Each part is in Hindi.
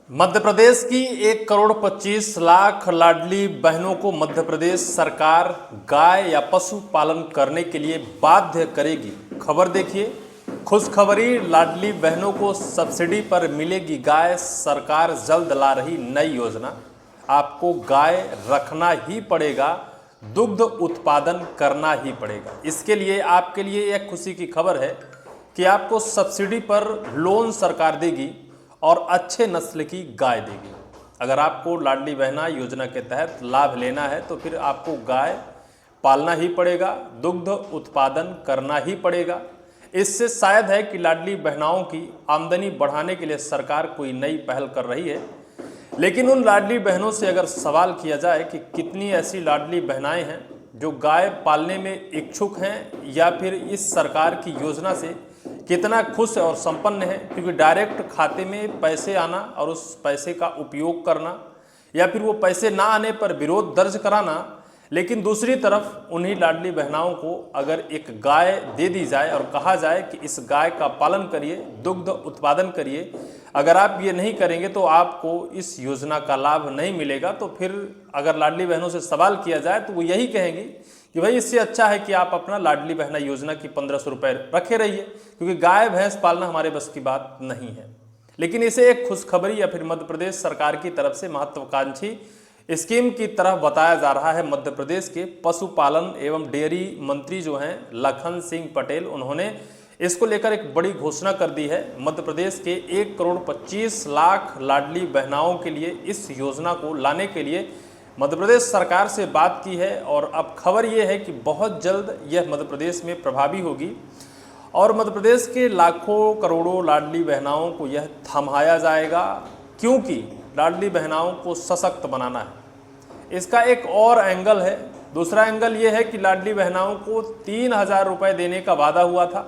मध्य प्रदेश की 1,25,00,000 लाडली बहनों को मध्य प्रदेश सरकार गाय या पशु पालन करने के लिए बाध्य करेगी। खबर देखिए, खुशखबरी, लाडली बहनों को सब्सिडी पर मिलेगी गाय। सरकार जल्द ला रही नई योजना। आपको गाय रखना ही पड़ेगा, दुग्ध उत्पादन करना ही पड़ेगा। इसके लिए आपके लिए एक खुशी की खबर है कि आपको सब्सिडी पर लोन सरकार देगी और अच्छे नस्ल की गाय देगी। अगर आपको लाडली बहना योजना के तहत लाभ लेना है तो फिर आपको गाय पालना ही पड़ेगा, दुग्ध उत्पादन करना ही पड़ेगा। इससे शायद है कि लाडली बहनाओं की आमदनी बढ़ाने के लिए सरकार कोई नई पहल कर रही है। लेकिन उन लाडली बहनों से अगर सवाल किया जाए कि कितनी ऐसी लाडली बहनाएं हैं जो गाय पालने में इच्छुक हैं या फिर इस सरकार की योजना से कितना खुश और संपन्न है, क्योंकि डायरेक्ट खाते में पैसे आना और उस पैसे का उपयोग करना या फिर वो पैसे ना आने पर विरोध दर्ज कराना। लेकिन दूसरी तरफ उन्हीं लाडली बहनाओं को अगर एक गाय दे दी जाए और कहा जाए कि इस गाय का पालन करिए, दुग्ध उत्पादन करिए, अगर आप ये नहीं करेंगे तो आपको इस योजना का लाभ नहीं मिलेगा, तो फिर अगर लाडली बहनों से सवाल किया जाए तो वो यही कहेंगी कि भाई इससे अच्छा है कि आप अपना लाडली बहना योजना की 1,500 रुपये रखे रहिए, क्योंकि गाय भैंस पालना हमारे बस की बात नहीं है। लेकिन इसे एक खुशखबरी या फिर मध्य प्रदेश सरकार की तरफ से महत्वाकांक्षी स्कीम की तरह बताया जा रहा है। मध्य प्रदेश के पशुपालन एवं डेयरी मंत्री जो हैं लखन सिंह पटेल, उन्होंने इसको लेकर एक बड़ी घोषणा कर दी है। मध्य प्रदेश के 1,25,00,000 लाडली बहनाओं के लिए इस योजना को लाने के लिए मध्य प्रदेश सरकार से बात की है और अब खबर ये है कि बहुत जल्द यह मध्य प्रदेश में प्रभावी होगी और मध्य प्रदेश के लाखों करोड़ों लाडली बहनाओं को यह थमाया जाएगा, क्योंकि लाडली बहनाओं को सशक्त बनाना है। इसका एक और एंगल है। दूसरा एंगल ये है कि लाडली बहनाओं को 3,000 रुपये देने का वादा हुआ था।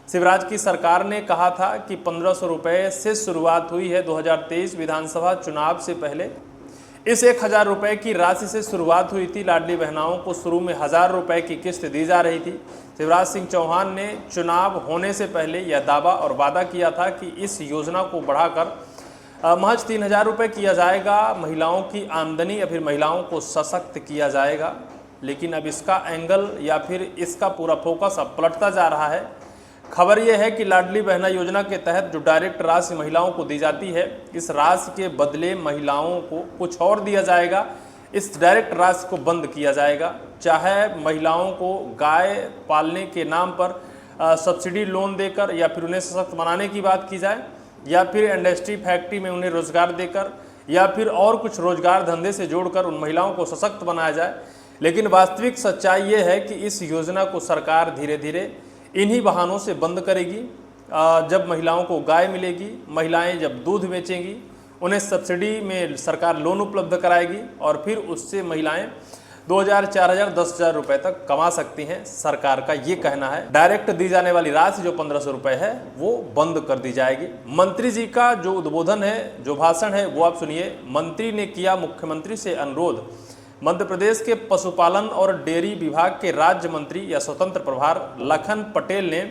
शिवराज की सरकार ने कहा था कि 1,500 रुपये से शुरुआत हुई है 2023 विधानसभा चुनाव से पहले। इस 1,000 रुपये की राशि से शुरुआत हुई थी। लाडली बहनाओं को शुरू में 1,000 रुपये की किस्त दी जा रही थी। शिवराज सिंह चौहान ने चुनाव होने से पहले यह दावा और वादा किया था कि इस योजना को बढ़ाकर महज 3,000 रुपये किया जाएगा। महिलाओं की आमदनी या फिर महिलाओं को सशक्त किया जाएगा। लेकिन अब इसका एंगल या फिर इसका पूरा फोकस अब पलटता जा रहा है। खबर यह है कि लाडली बहना योजना के तहत जो डायरेक्ट राशि महिलाओं को दी जाती है, इस राशि के बदले महिलाओं को कुछ और दिया जाएगा। इस डायरेक्ट राशि को बंद किया जाएगा। चाहे महिलाओं को गाय पालने के नाम पर सब्सिडी लोन देकर या फिर उन्हें सशक्त बनाने की बात की जाए, या फिर इंडस्ट्री फैक्ट्री में उन्हें रोजगार देकर या फिर और कुछ रोजगार धंधे से जोड़कर उन महिलाओं को सशक्त बनाया जाए। लेकिन वास्तविक सच्चाई ये है कि इस योजना को सरकार धीरे धीरे इन्हीं बहानों से बंद करेगी। जब महिलाओं को गाय मिलेगी, महिलाएं जब दूध बेचेंगी, उन्हें सब्सिडी में सरकार लोन उपलब्ध कराएगी और फिर उससे महिलाएं 2,000, 4,000, 10,000 रुपये तक कमा सकती हैं। सरकार का ये कहना है डायरेक्ट दी जाने वाली राशि जो 1,500 रुपये है वो बंद कर दी जाएगी। मंत्री जी का जो उद्बोधन है, जो भाषण है, वो आप सुनिए। मंत्री ने किया मुख्यमंत्री से अनुरोध। मध्य प्रदेश के पशुपालन और डेयरी विभाग के राज्य मंत्री या स्वतंत्र प्रभार लखन पटेल ने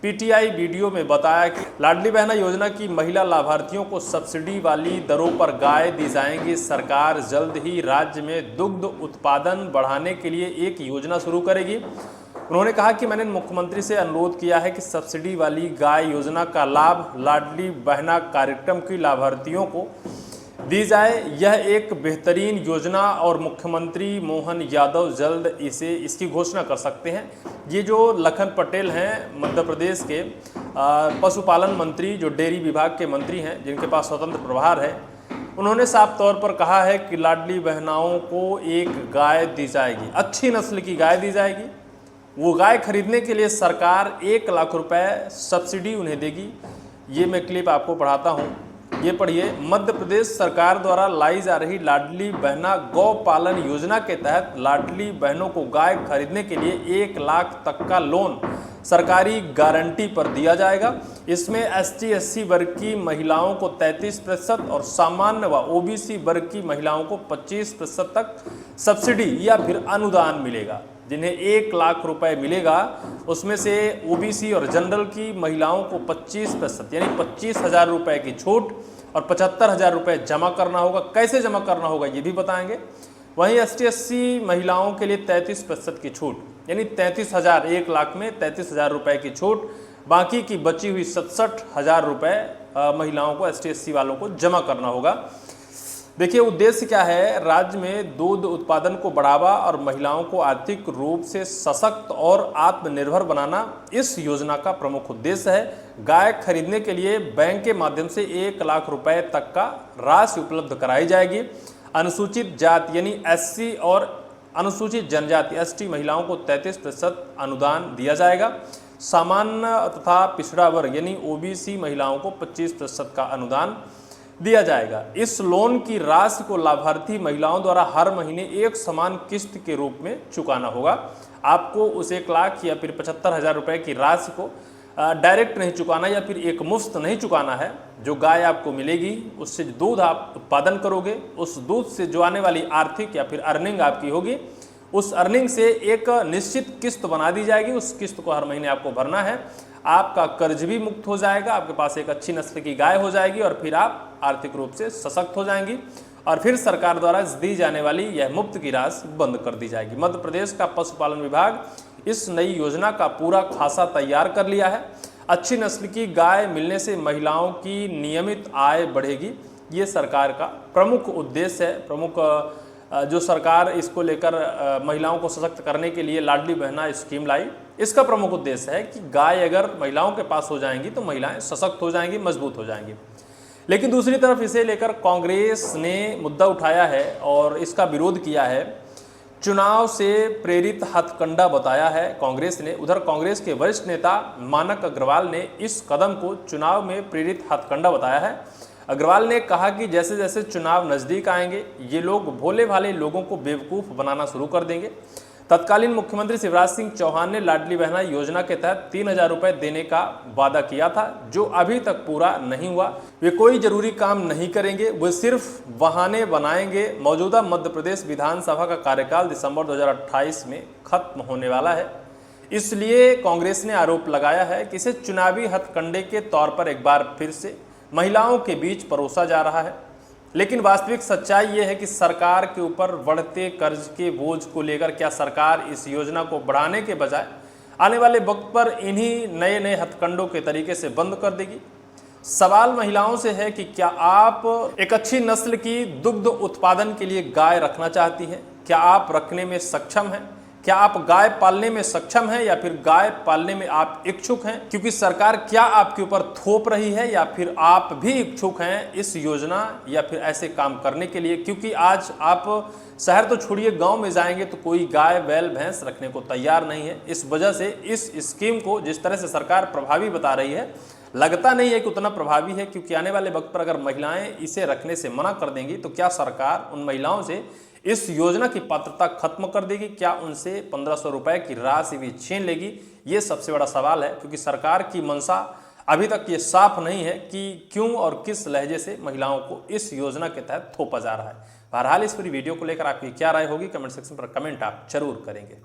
पीटीआई वीडियो में बताया कि लाडली बहना योजना की महिला लाभार्थियों को सब्सिडी वाली दरों पर गाय दी जाएंगी। सरकार जल्द ही राज्य में दुग्ध उत्पादन बढ़ाने के लिए एक योजना शुरू करेगी। उन्होंने कहा कि मैंने मुख्यमंत्री से अनुरोध किया है कि सब्सिडी वाली गाय योजना का लाभ लाडली बहना कार्यक्रम की लाभार्थियों को दी जाए। यह एक बेहतरीन योजना और मुख्यमंत्री मोहन यादव जल्द इसकी घोषणा कर सकते हैं। ये जो लखन पटेल हैं मध्य प्रदेश के पशुपालन मंत्री, जो डेयरी विभाग के मंत्री हैं, जिनके पास स्वतंत्र प्रभार है, उन्होंने साफ तौर पर कहा है कि लाडली बहनाओं को एक गाय दी जाएगी, अच्छी नस्ल की गाय दी जाएगी। वो गाय खरीदने के लिए सरकार 1,00,000 रुपये सब्सिडी उन्हें देगी। ये मैं क्लिप आपको पढ़ाता हूँ, ये पढ़िए। मध्य प्रदेश सरकार द्वारा लाई जा रही लाडली बहना गौ पालन योजना के तहत लाडली बहनों को गाय खरीदने के लिए 1,00,000 तक का लोन सरकारी गारंटी पर दिया जाएगा। इसमें ST SC वर्ग की महिलाओं को 33% और सामान्य व OBC वर्ग की महिलाओं को 25% तक सब्सिडी या फिर अनुदान मिलेगा। जिन्हें 1,00,000 रुपये मिलेगा, उसमें से OBC और जनरल की महिलाओं को 25% यानी 25,000 रुपये की छूट और 75,000 रुपये जमा करना होगा। कैसे जमा करना होगा ये भी बताएंगे। वहीं ST/SC महिलाओं के लिए 33% की छूट, यानी 33,000, 1 लाख में 33,000 रुपये की छूट, बाकी की बची हुई 67,000 रुपये महिलाओं को, ST/SC वालों को जमा करना होगा। देखिए उद्देश्य क्या है, राज्य में दूध उत्पादन को बढ़ावा और महिलाओं को आर्थिक रूप से सशक्त और आत्मनिर्भर बनाना इस योजना का प्रमुख उद्देश्य है। गाय खरीदने के लिए बैंक के माध्यम से 1 लाख रुपए तक का राशि उपलब्ध कराई जाएगी। अनुसूचित जाति यानी SC और अनुसूचित जनजाति ST महिलाओं को 33% अनुदान दिया जाएगा। सामान्य तथा पिछड़ा वर्ग यानी OBC महिलाओं को 25% का अनुदान दिया जाएगा। इस लोन की राशि को लाभार्थी महिलाओं द्वारा हर महीने एक समान किस्त के रूप में चुकाना होगा। आपको उस 1 लाख या फिर 75,000 रुपये की राशि को डायरेक्ट नहीं चुकाना या फिर एक मुफ्त नहीं चुकाना है। जो गाय आपको मिलेगी उससे दूध आप उत्पादन करोगे, उस दूध से जो आने वाली आर्थिक या फिर अर्निंग आपकी होगी, उस अर्निंग से एक निश्चित किस्त बना दी जाएगी। उस किस्त को हर महीने आपको भरना है। आपका कर्ज भी मुक्त हो जाएगा, आपके पास एक अच्छी नस्ल की गाय हो जाएगी और फिर आप आर्थिक रूप से सशक्त हो जाएंगी और फिर सरकार द्वारा दी जाने वाली यह मुफ्त की राशि बंद कर दी जाएगी। मध्य प्रदेश का पशुपालन विभाग इस नई योजना का पूरा खासा तैयार कर लिया है। अच्छी नस्ल की गाय मिलने से महिलाओं की नियमित आय बढ़ेगी। ये सरकार का प्रमुख उद्देश्य है। प्रमुख जो सरकार इसको लेकर महिलाओं को सशक्त करने के लिए लाडली बहना स्कीम लाई, इसका प्रमुख उद्देश्य है कि गाय अगर महिलाओं के पास हो जाएंगी तो महिलाएं सशक्त हो जाएंगी, मजबूत हो जाएंगी। लेकिन दूसरी तरफ इसे लेकर कांग्रेस ने मुद्दा उठाया है और इसका विरोध किया है। चुनाव से प्रेरित हथकंडा बताया है कांग्रेस ने। उधर कांग्रेस के वरिष्ठ नेता मानक अग्रवाल ने इस कदम को चुनाव में प्रेरित हथकंडा बताया है। अग्रवाल ने कहा कि जैसे जैसे चुनाव नज़दीक आएंगे ये लोग भोले भाले लोगों को बेवकूफ़ बनाना शुरू कर देंगे। तत्कालीन मुख्यमंत्री शिवराज सिंह चौहान ने लाडली बहना योजना के तहत 3,000 रुपये देने का वादा किया था, जो अभी तक पूरा नहीं हुआ। वे कोई जरूरी काम नहीं करेंगे, वे सिर्फ बहाने बनाएंगे। मौजूदा मध्य प्रदेश विधानसभा का कार्यकाल दिसंबर 2028 में खत्म होने वाला है। इसलिए कांग्रेस ने आरोप लगाया है कि इसे चुनावी हथकंडे के तौर पर एक बार फिर से महिलाओं के बीच परोसा जा रहा है। लेकिन वास्तविक सच्चाई ये है कि सरकार के ऊपर बढ़ते कर्ज के बोझ को लेकर क्या सरकार इस योजना को बढ़ाने के बजाय आने वाले वक्त पर इन्हीं नए नए हथकंडों के तरीके से बंद कर देगी। सवाल महिलाओं से है कि क्या आप एक अच्छी नस्ल की दुग्ध उत्पादन के लिए गाय रखना चाहती हैं? क्या आप रखने में सक्षम हैं? क्या आप गाय पालने में सक्षम हैं या फिर गाय पालने में आप इच्छुक हैं? क्योंकि सरकार क्या आपके ऊपर थोप रही है या फिर आप भी इच्छुक हैं इस योजना या फिर ऐसे काम करने के लिए? क्योंकि आज आप शहर तो छोड़िए, गांव में जाएंगे तो कोई गाय बैल भैंस रखने को तैयार नहीं है। इस वजह से इस स्कीम को जिस तरह से सरकार प्रभावी बता रही है, लगता नहीं है कि उतना प्रभावी है। क्योंकि आने वाले वक्त पर अगर महिलाएं इसे रखने से मना कर देंगी तो क्या सरकार उन महिलाओं से इस योजना की पात्रता खत्म कर देगी? क्या उनसे 1,500 रुपए की राशि भी छीन लेगी? ये सबसे बड़ा सवाल है। क्योंकि सरकार की मंशा अभी तक ये साफ नहीं है कि क्यों और किस लहजे से महिलाओं को इस योजना के तहत थोपा जा रहा है। बहरहाल इस पूरी वीडियो को लेकर आपकी क्या राय होगी, कमेंट सेक्शन पर कमेंट आप जरूर करेंगे।